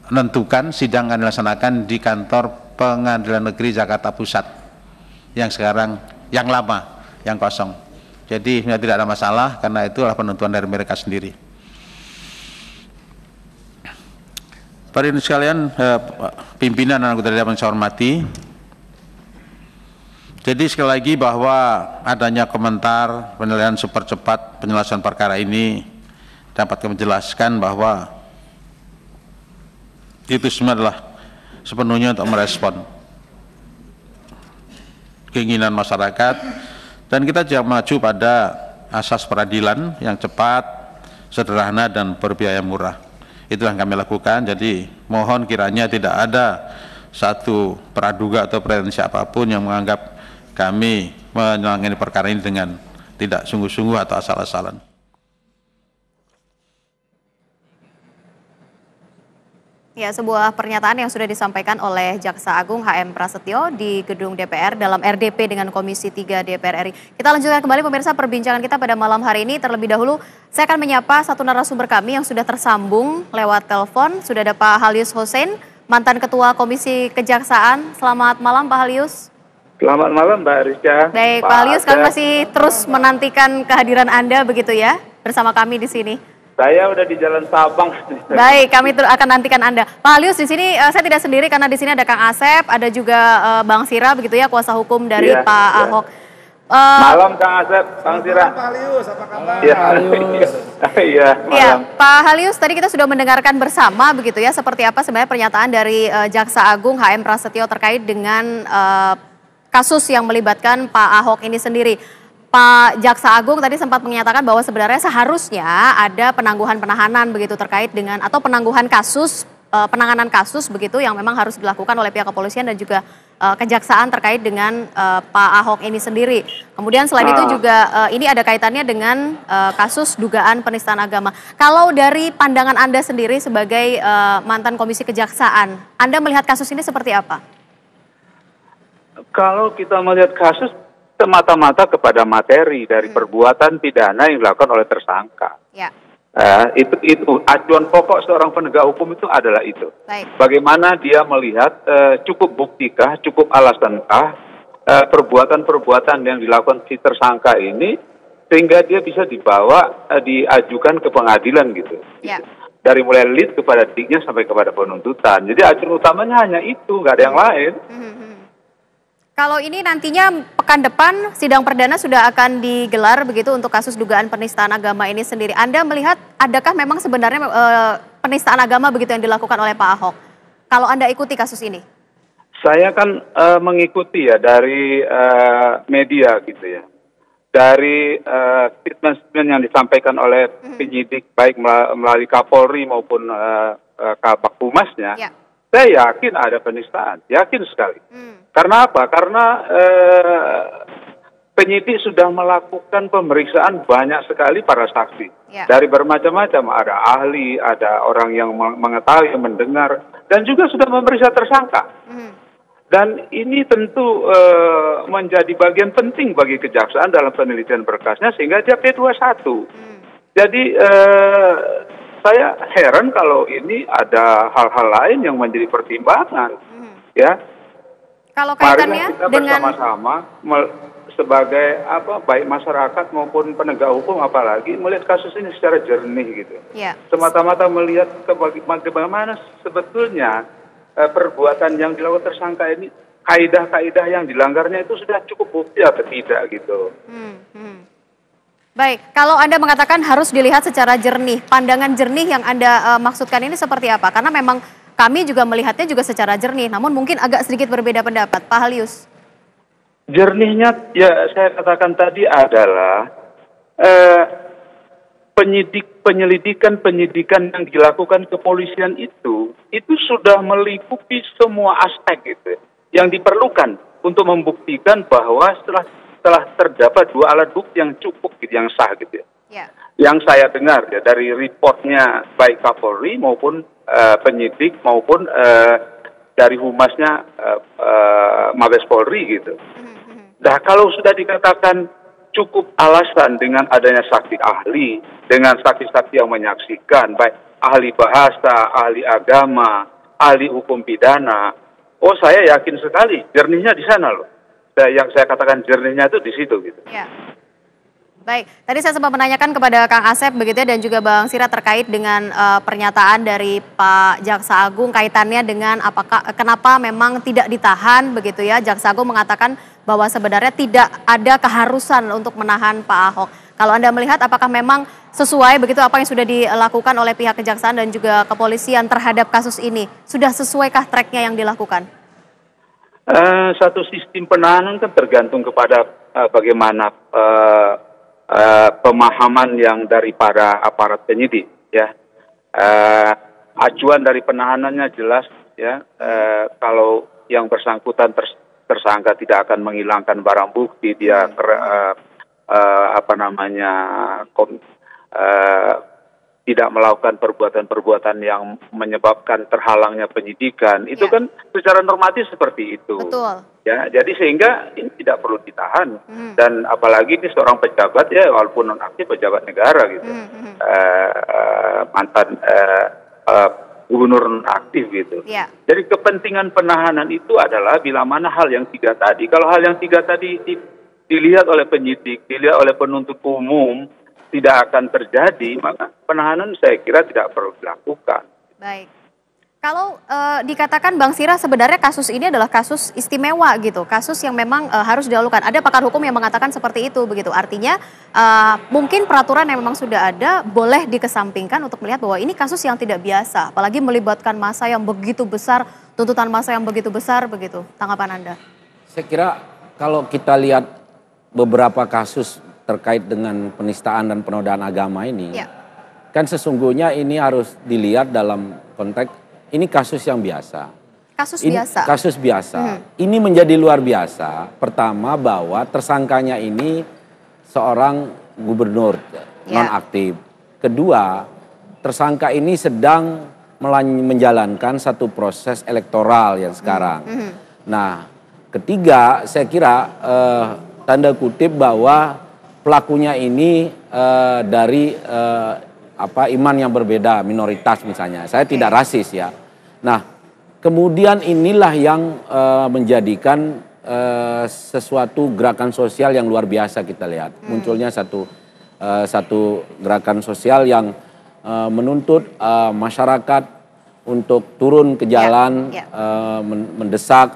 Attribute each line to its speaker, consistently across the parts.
Speaker 1: menentukan sidang akan dilaksanakan di kantor Pengadilan Negeri Jakarta Pusat yang sekarang, yang lama, yang kosong. Jadi tidak ada masalah karena itulah penentuan dari mereka sendiri. Para hadirin sekalian, pimpinan dan anggota dewan yang saya hormati, jadi sekali lagi bahwa adanya komentar penilaian super cepat penyelesaian perkara ini dapat kami jelaskan bahwa itu semua adalah sepenuhnya untuk merespon keinginan masyarakat, dan kita juga maju pada asas peradilan yang cepat, sederhana, dan berbiaya murah. Itulah yang kami lakukan. Jadi mohon kiranya tidak ada satu praduga atau pretensi apapun yang menganggap kami menangani perkara ini dengan tidak sungguh-sungguh atau asal-asalan.
Speaker 2: Ya, sebuah pernyataan yang sudah disampaikan oleh Jaksa Agung HM Prasetyo di gedung DPR dalam RDP dengan Komisi 3 DPR RI. Kita lanjutkan kembali pemirsa perbincangan kita pada malam hari ini. Terlebih dahulu saya akan menyapa satu narasumber kami yang sudah tersambung lewat telepon. Sudah ada Pak Halius Hussein, mantan Ketua Komisi Kejaksaan. Selamat malam Pak Halius.
Speaker 3: Selamat malam Mbak Rizka.
Speaker 2: Baik Pak Halius, kami masih terus menantikan kehadiran Anda begitu ya bersama kami di sini.
Speaker 3: Saya udah di Jalan Sabang.
Speaker 2: Baik, kami akan nantikan Anda. Pak Halius, di sini saya tidak sendiri karena di sini ada Kang Asep, ada juga Bang Sira begitu ya, kuasa hukum dari Pak Ahok.
Speaker 3: Malam Kang Asep, Bang Sira.
Speaker 4: Pak Halius, apa kabar?
Speaker 3: Iya, malam.
Speaker 2: Pak Halius, tadi kita sudah mendengarkan bersama begitu ya, seperti apa sebenarnya pernyataan dari Jaksa Agung HM Prasetyo terkait dengan kasus yang melibatkan Pak Ahok ini sendiri. Pak Jaksa Agung tadi sempat menyatakan bahwa sebenarnya seharusnya ada penangguhan penahanan begitu terkait dengan atau penangguhan kasus, penanganan kasus begitu yang memang harus dilakukan oleh pihak kepolisian dan juga kejaksaan terkait dengan Pak Ahok ini sendiri. Kemudian selain itu juga ini ada kaitannya dengan kasus dugaan penistaan agama. Kalau dari pandangan Anda sendiri sebagai mantan Komisi Kejaksaan, Anda melihat kasus ini seperti apa?
Speaker 3: Kalau kita melihat kasus semata-mata kepada materi dari perbuatan pidana yang dilakukan oleh tersangka.
Speaker 2: Ya.
Speaker 3: Itu acuan pokok seorang penegak hukum itu adalah itu.
Speaker 2: Baik.
Speaker 3: Bagaimana dia melihat cukup buktikah, cukup alasankah perbuatan-perbuatan yang dilakukan si tersangka ini sehingga dia bisa dibawa diajukan ke pengadilan gitu.
Speaker 2: Ya.
Speaker 3: Dari mulai lead kepada diknya sampai kepada penuntutan. Jadi acuan utamanya hanya itu, nggak ada yang lain.
Speaker 2: Kalau ini nantinya pekan depan sidang perdana sudah akan digelar begitu untuk kasus dugaan penistaan agama ini sendiri. Anda melihat adakah memang sebenarnya penistaan agama begitu yang dilakukan oleh Pak Ahok? Kalau Anda ikuti kasus ini?
Speaker 3: Saya kan mengikuti ya dari media gitu ya. Dari statement-statement yang disampaikan oleh penyidik baik melalui Kapolri maupun Kabak Humasnya. Ya. Saya yakin ada penistaan, yakin sekali. Karena apa? Karena penyidik sudah melakukan pemeriksaan banyak sekali para saksi. Ya. Dari bermacam-macam, ada ahli, ada orang yang mengetahui, mendengar, dan juga sudah memeriksa tersangka. Dan ini tentu menjadi bagian penting bagi kejaksaan dalam penelitian berkasnya sehingga dia P21. Jadi saya heran kalau ini ada hal-hal lain yang menjadi pertimbangan, ya.
Speaker 2: Kalau kaitannya
Speaker 3: kita
Speaker 2: dengan
Speaker 3: bersama-sama sebagai baik masyarakat maupun penegak hukum apalagi melihat kasus ini secara jernih gitu. Ya. Semata-mata melihat bagaimana sebetulnya perbuatan yang dilakukan tersangka ini, kaidah-kaidah yang dilanggarnya itu sudah cukup bukti atau tidak gitu.
Speaker 2: Baik, kalau Anda mengatakan harus dilihat secara jernih, pandangan jernih yang Anda maksudkan ini seperti apa? Karena memang kami juga melihatnya juga secara jernih, namun mungkin agak sedikit berbeda pendapat. Pak Halius.
Speaker 3: Jernihnya, ya saya katakan tadi adalah penyidikan yang dilakukan kepolisian itu sudah meliputi semua aspek gitu, yang diperlukan untuk membuktikan bahwa setelah terdapat dua alat bukti yang cukup gitu, yang sah gitu ya. Ya. Yang saya dengar ya dari reportnya baik Kapolri maupun penyidik maupun dari humasnya Mabes Polri gitu. Nah kalau sudah dikatakan cukup alasan dengan adanya saksi ahli, dengan saksi-saksi yang menyaksikan, baik ahli bahasa, ahli agama, ahli hukum pidana, oh saya yakin sekali jernihnya di sana loh. Yang saya katakan jernihnya itu di situ gitu.
Speaker 2: Ya. Baik, tadi saya sempat menanyakan kepada Kang Asep begitu ya dan juga Bang Sira terkait dengan pernyataan dari Pak Jaksa Agung kaitannya dengan kenapa memang tidak ditahan begitu ya. Jaksa Agung mengatakan bahwa sebenarnya tidak ada keharusan untuk menahan Pak Ahok. Kalau Anda melihat apakah memang sesuai begitu apa yang sudah dilakukan oleh pihak kejaksaan dan juga kepolisian terhadap kasus ini? Sudah sesuaikah tracknya yang dilakukan?
Speaker 3: Satu sistem penahanan kan tergantung kepada bagaimana pemahaman yang daripada aparat penyidik, ya. Acuan dari penahanannya jelas, ya. Kalau yang bersangkutan tersangka tidak akan menghilangkan barang bukti, dia tidak melakukan perbuatan-perbuatan yang menyebabkan terhalangnya penyidikan, itu kan secara normatif seperti itu.
Speaker 2: Betul.
Speaker 3: Ya, jadi sehingga ini tidak perlu ditahan dan apalagi ini seorang pejabat ya walaupun nonaktif pejabat negara gitu, mantan gubernur nonaktif gitu.
Speaker 2: Yeah.
Speaker 3: Jadi kepentingan penahanan itu adalah bila mana hal yang tiga tadi. Kalau hal yang tiga tadi dilihat oleh penyidik, dilihat oleh penuntut umum tidak akan terjadi, maka penahanan saya kira tidak perlu dilakukan.
Speaker 2: Baik. Kalau dikatakan Bang Sira sebenarnya kasus ini adalah kasus istimewa gitu, kasus yang memang harus dilakukan. Ada pakar hukum yang mengatakan seperti itu begitu. Artinya mungkin peraturan yang memang sudah ada boleh dikesampingkan untuk melihat bahwa ini kasus yang tidak biasa, apalagi melibatkan massa yang begitu besar, tuntutan massa yang begitu besar begitu. Tanggapan Anda?
Speaker 4: Saya kira kalau kita lihat beberapa kasus terkait dengan penistaan dan penodaan agama ini, kan sesungguhnya ini harus dilihat dalam konteks ini kasus yang biasa. Kasus biasa. Ini menjadi luar biasa. Pertama bahwa tersangkanya ini seorang gubernur nonaktif. Kedua, tersangka ini sedang menjalankan satu proses elektoral yang sekarang. Nah, ketiga, saya kira tanda kutip bahwa pelakunya ini dari iman yang berbeda, minoritas misalnya. Saya tidak rasis ya. Nah, kemudian inilah yang menjadikan sesuatu gerakan sosial yang luar biasa kita lihat. Munculnya satu gerakan sosial yang menuntut masyarakat untuk turun ke jalan, mendesak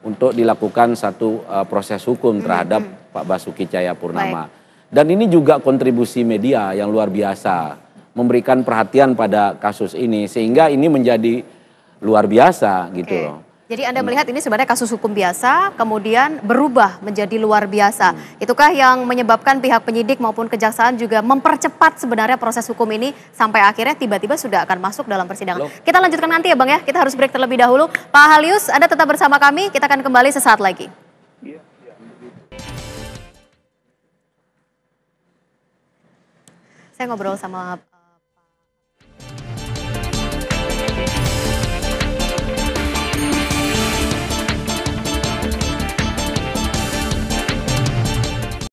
Speaker 4: untuk dilakukan satu proses hukum terhadap Pak Basuki Cahayapurnama. Dan ini juga kontribusi media yang luar biasa, memberikan perhatian pada kasus ini, sehingga ini menjadi luar biasa gitu loh.
Speaker 2: Jadi Anda melihat ini sebenarnya kasus hukum biasa, kemudian berubah menjadi luar biasa. Itukah yang menyebabkan pihak penyidik maupun kejaksaan juga mempercepat sebenarnya proses hukum ini sampai akhirnya tiba-tiba sudah akan masuk dalam persidangan. Kita lanjutkan nanti ya Bang ya, kita harus break terlebih dahulu. Pak Halius, Anda tetap bersama kami, kita akan kembali sesaat lagi. Saya ngobrol sama